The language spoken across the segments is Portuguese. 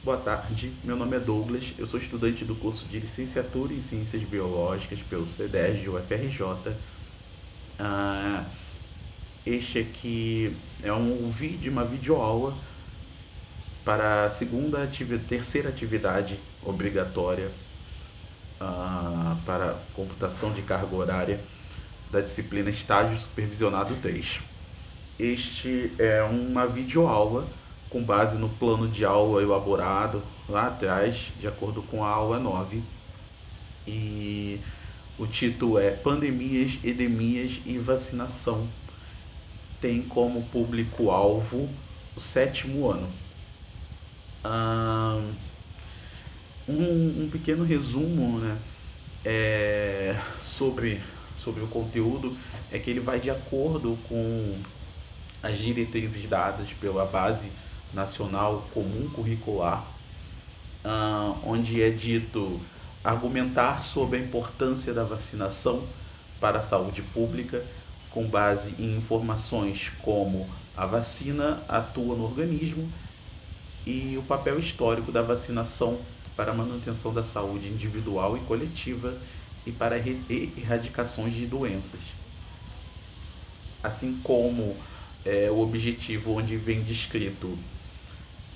Boa tarde, meu nome é Douglas, eu sou estudante do curso de Licenciatura em Ciências Biológicas pelo CEDERJ de UFRJ. Ah, Este aqui é um vídeo, uma videoaula para a terceira atividade obrigatória para computação de carga horária da disciplina Estágio Supervisionado 3. Este é uma videoaula com base no plano de aula elaborado lá atrás, de acordo com a aula 9. E o título é Pandemias, Endemias e Vacinação. Tem como público-alvo o sétimo ano. Ah, um pequeno resumo, né, sobre o conteúdo é que ele vai de acordo com as diretrizes dadas pela Base Nacional Comum Curricular, onde é dito argumentar sobre a importância da vacinação para a saúde pública, com base em informações como a vacina atua no organismo e o papel histórico da vacinação para a manutenção da saúde individual e coletiva e para erradicações de doenças. Assim como o objetivo onde vem descrito,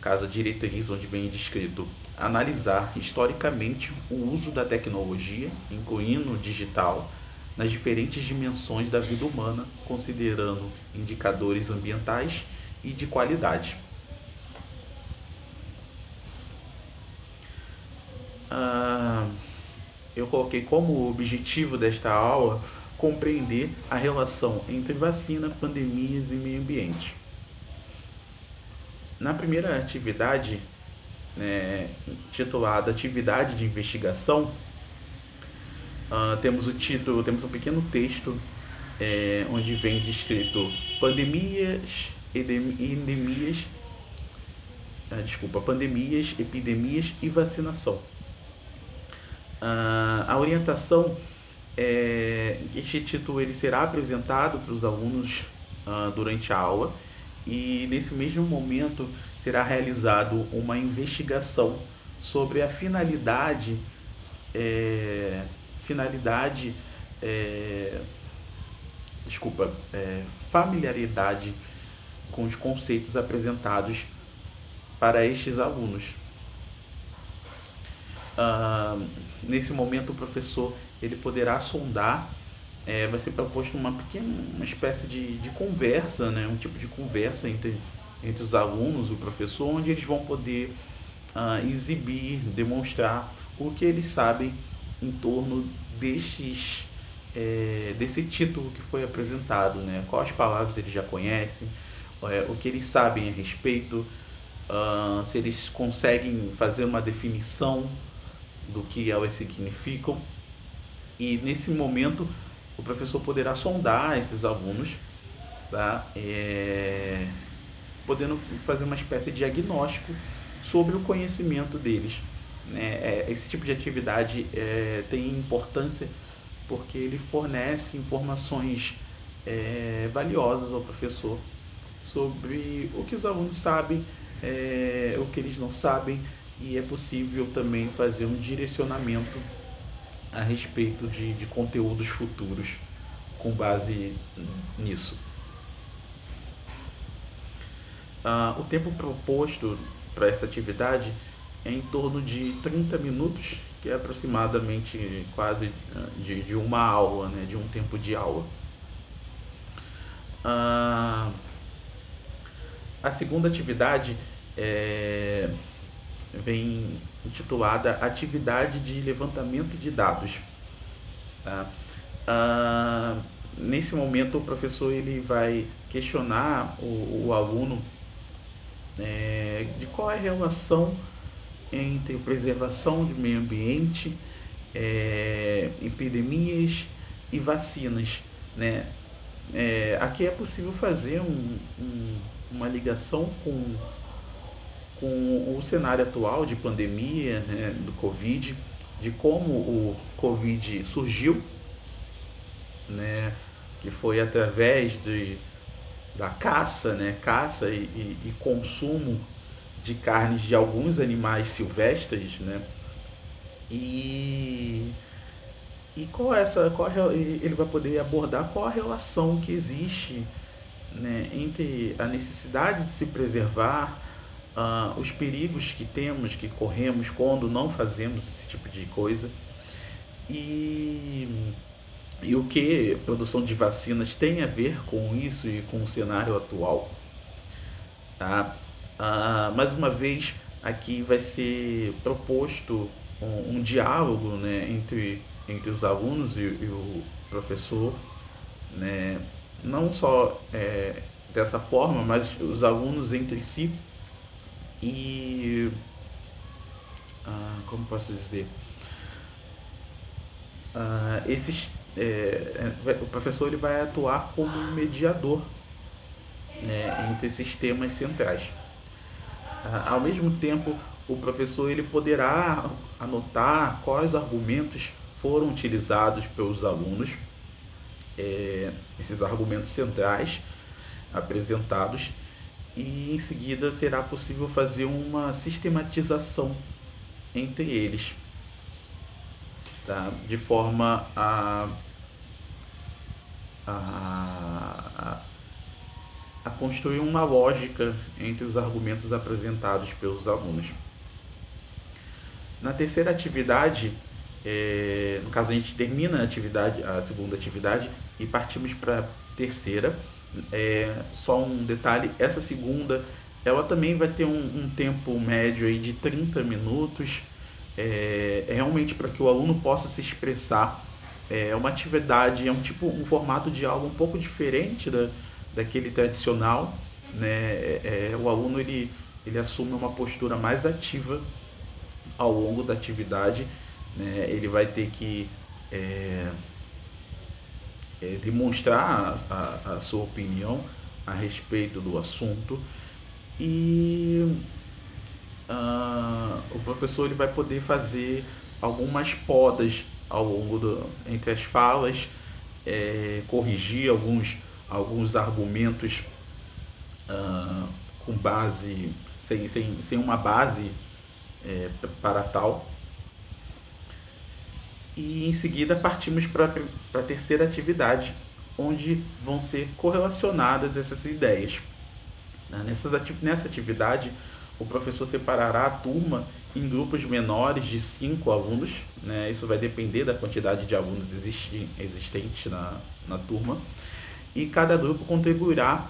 caso a diretriz onde vem descrito, analisar historicamente o uso da tecnologia, incluindo o digital, nas diferentes dimensões da vida humana, considerando indicadores ambientais e de qualidade. Eu coloquei como objetivo desta aula compreender a relação entre vacina, pandemias e meio ambiente. Na primeira atividade, titulada Atividade de Investigação, temos o título, temos um pequeno texto onde vem descrito pandemias, epidemias e vacinação. A orientação este título ele será apresentado para os alunos durante a aula e nesse mesmo momento será realizado uma investigação sobre a familiaridade com os conceitos apresentados para estes alunos. Nesse momento o professor ele poderá sondar, vai ser proposto uma espécie de conversa, né, um tipo de conversa entre os alunos e o professor, onde eles vão poder exibir, demonstrar o que eles sabem em torno desse título que foi apresentado, né? Quais palavras eles já conhecem, o que eles sabem a respeito, se eles conseguem fazer uma definição do que elas significam. E nesse momento o professor poderá sondar esses alunos, tá? Podendo fazer uma espécie de diagnóstico sobre o conhecimento deles, né? Esse tipo de atividade tem importância porque ele fornece informações valiosas ao professor sobre o que os alunos sabem, o que eles não sabem, e é possível também fazer um direcionamento a respeito de conteúdos futuros com base nisso. O tempo proposto para essa atividade é em torno de 30 minutos, que é aproximadamente quase de uma aula, né, de um tempo de aula. A segunda atividade vem intitulada Atividade de Levantamento de Dados. Tá? Nesse momento o professor ele vai questionar o aluno de qual é a relação entre preservação do meio ambiente, epidemias e vacinas, né? Aqui é possível fazer uma ligação com o cenário atual de pandemia, né, do Covid, de como o Covid surgiu, né, que foi através da caça, né, caça e consumo de carnes de alguns animais silvestres, né? E, ele vai poder abordar qual a relação que existe, né, entre a necessidade de se preservar, os perigos que temos, que corremos quando não fazemos esse tipo de coisa, e, e o que a produção de vacinas tem a ver com isso e com o cenário atual. Tá? Mais uma vez, aqui vai ser proposto um diálogo, né, entre os alunos e o professor, né, não só dessa forma, mas os alunos entre si e, como posso dizer, esses, o professor ele vai atuar como um mediador, né, entre esses temas centrais. Ao mesmo tempo, o professor ele poderá anotar quais argumentos foram utilizados pelos alunos, esses argumentos centrais apresentados, e em seguida será possível fazer uma sistematização entre eles, tá? De forma a, a construir uma lógica entre os argumentos apresentados pelos alunos. Na terceira atividade, no caso a gente termina a segunda atividade e partimos para a terceira. Só um detalhe, essa segunda ela também vai ter um tempo médio aí de 30 minutos, realmente para que o aluno possa se expressar. É uma atividade, um formato de aula um pouco diferente daquele tradicional, né? O aluno ele assume uma postura mais ativa ao longo da atividade, né? Ele vai ter que demonstrar a sua opinião a respeito do assunto, e o professor ele vai poder fazer algumas podas ao longo entre as falas, corrigir alguns argumentos com base sem uma base para tal. E em seguida partimos para a terceira atividade, onde vão ser correlacionadas essas ideias. Nessa atividade, o professor separará a turma em grupos menores de 5 alunos, né? Isso vai depender da quantidade de alunos existentes na turma, e cada grupo contribuirá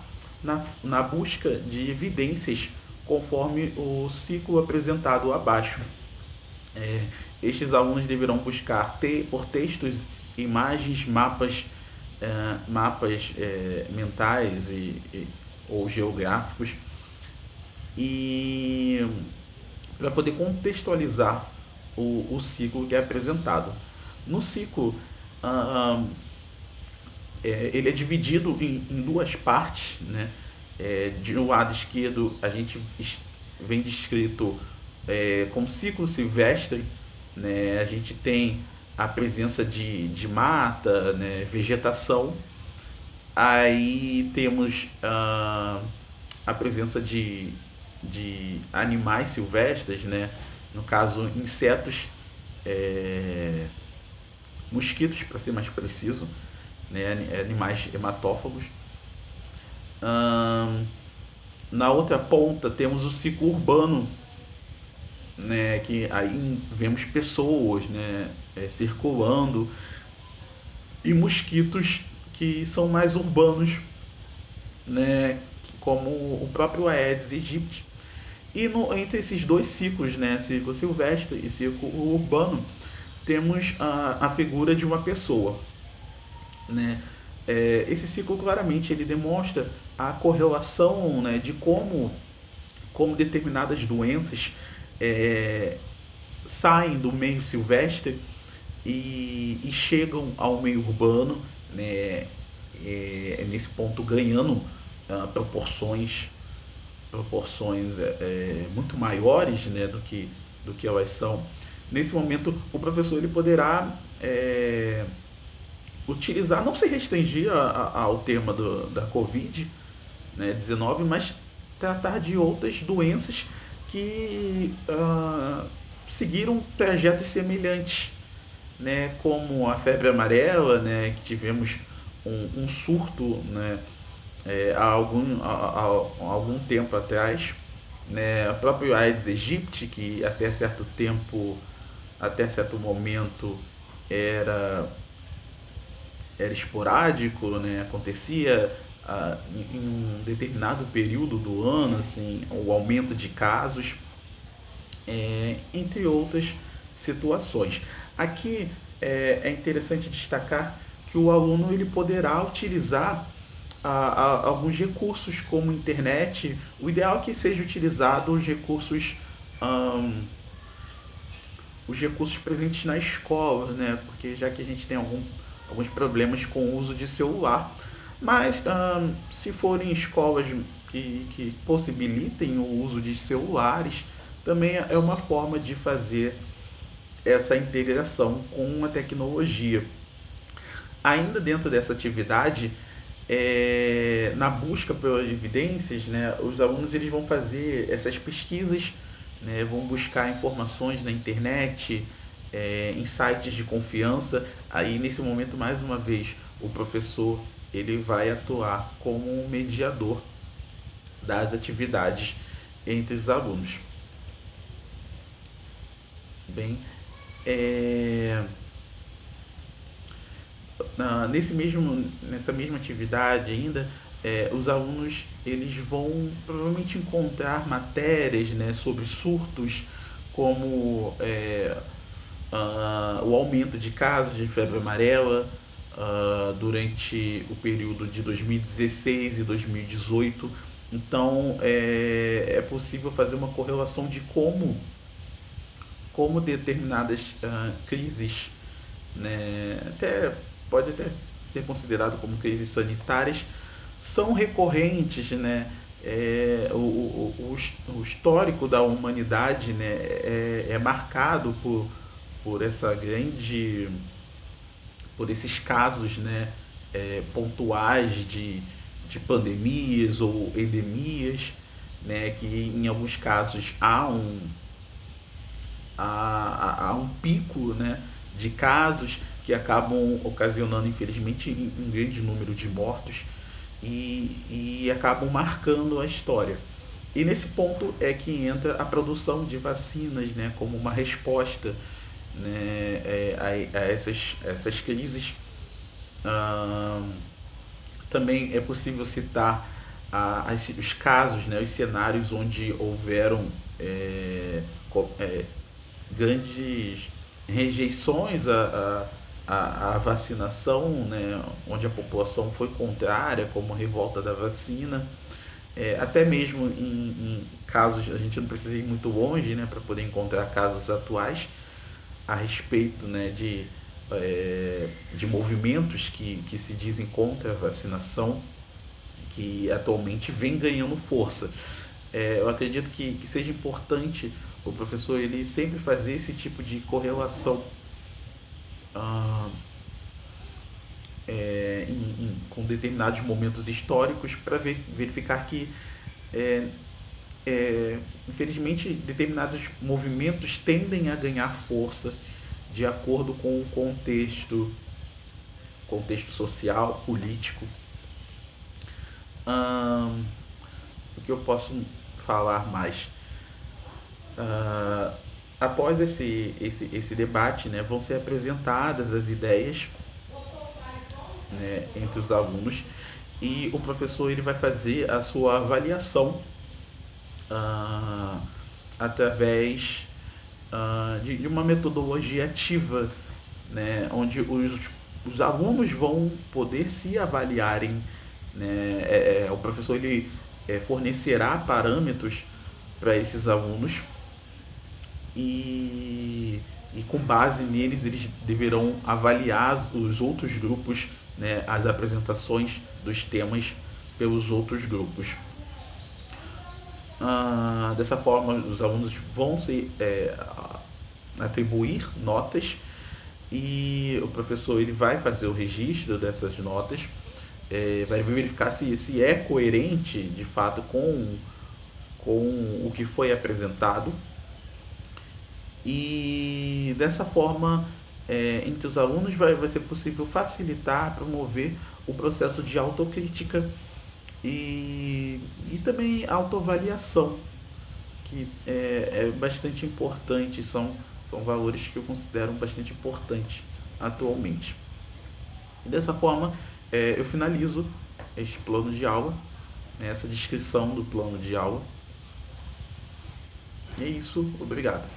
na busca de evidências conforme o ciclo apresentado abaixo. Estes alunos deverão buscar por textos, imagens, mapas mentais ou geográficos, e para poder contextualizar o ciclo que é apresentado. No ciclo, ele é dividido em duas partes, né? De um lado esquerdo a gente vem descrito como ciclo silvestre, né? A gente tem a presença de mata, né? Vegetação. Aí temos a presença de animais silvestres, né? No caso, insetos, mosquitos, para ser mais preciso, né? Animais hematófagos. Na outra ponta temos o ciclo urbano, né? Que aí vemos pessoas, né? Circulando, e mosquitos que são mais urbanos, né? Como o próprio Aedes aegypti. E entre esses dois ciclos, né? Ciclo silvestre e ciclo urbano, temos a figura de uma pessoa, né? Esse ciclo claramente ele demonstra a correlação, né, de como determinadas doenças saem do meio silvestre e chegam ao meio urbano, né, nesse ponto ganhando proporções muito maiores, né, do que elas são. Nesse momento, o professor ele poderá utilizar, não se restringir ao tema da Covid, né, 19, mas tratar de outras doenças que seguiram trajetos semelhantes, né, como a febre amarela, né, que tivemos um surto, né, há algum tempo atrás, né, o próprio Aedes aegypti, que até certo momento era, era esporádico, né, acontecia em um determinado período do ano, assim, o aumento de casos, entre outras situações. Aqui é interessante destacar que o aluno ele poderá utilizar alguns recursos como internet. O ideal é que seja utilizado os recursos presentes na escola, né? Porque já que a gente tem alguns problemas com o uso de celular. Mas se forem escolas que possibilitem o uso de celulares, também é uma forma de fazer essa integração com a tecnologia. Ainda dentro dessa atividade, na busca pelas evidências, né, os alunos eles vão fazer essas pesquisas, né, vão buscar informações na internet, em sites de confiança. Aí nesse momento, mais uma vez, o professor ele vai atuar como um mediador das atividades entre os alunos. Bem, é, nessa mesma atividade ainda, os alunos eles vão provavelmente encontrar matérias, né, sobre surtos, como o aumento de casos de febre amarela durante o período de 2016 e 2018. Então é possível fazer uma correlação de como determinadas crises, né, pode até ser considerado como crises sanitárias, são recorrentes, né? O histórico da humanidade, né, é marcado por essa grande por esses casos, né, pontuais de pandemias ou endemias, né, que em alguns casos há um pico, né, de casos que acabam ocasionando, infelizmente, um grande número de mortos e acabam marcando a história. E nesse ponto é que entra a produção de vacinas, né, como uma resposta, né, a essas crises. Ah, Também é possível citar os casos, né, os cenários onde houveram grandes rejeições à vacinação, né, onde a população foi contrária, como a revolta da vacina. Até mesmo em casos, a gente não precisa ir muito longe, né, para poder encontrar casos atuais a respeito, né, de movimentos que se dizem contra a vacinação, que atualmente vem ganhando força. Eu acredito que seja importante o professor ele sempre fazer esse tipo de correlação ah, com determinados momentos históricos para verificar que infelizmente determinados movimentos tendem a ganhar força de acordo com o contexto social, político. O que eu posso falar mais? Ah, Após esse debate, né, vão ser apresentadas as ideias, né, entre os alunos e o professor ele vai fazer a sua avaliação ah, através de uma metodologia ativa, né, onde os alunos vão poder se avaliarem, né, o professor ele fornecerá parâmetros para esses alunos e com base neles eles deverão avaliar os outros grupos, né, as apresentações dos temas pelos outros grupos. Dessa forma, os alunos vão se atribuir notas e o professor ele vai fazer o registro dessas notas, vai verificar se é coerente de fato com o que foi apresentado, e dessa forma, entre os alunos vai ser possível facilitar, promover o processo de autocrítica e também autoavaliação, que é bastante importante, são valores que eu considero bastante importantes atualmente. E dessa forma, eu finalizo este plano de aula, essa descrição do plano de aula. E é isso, obrigado.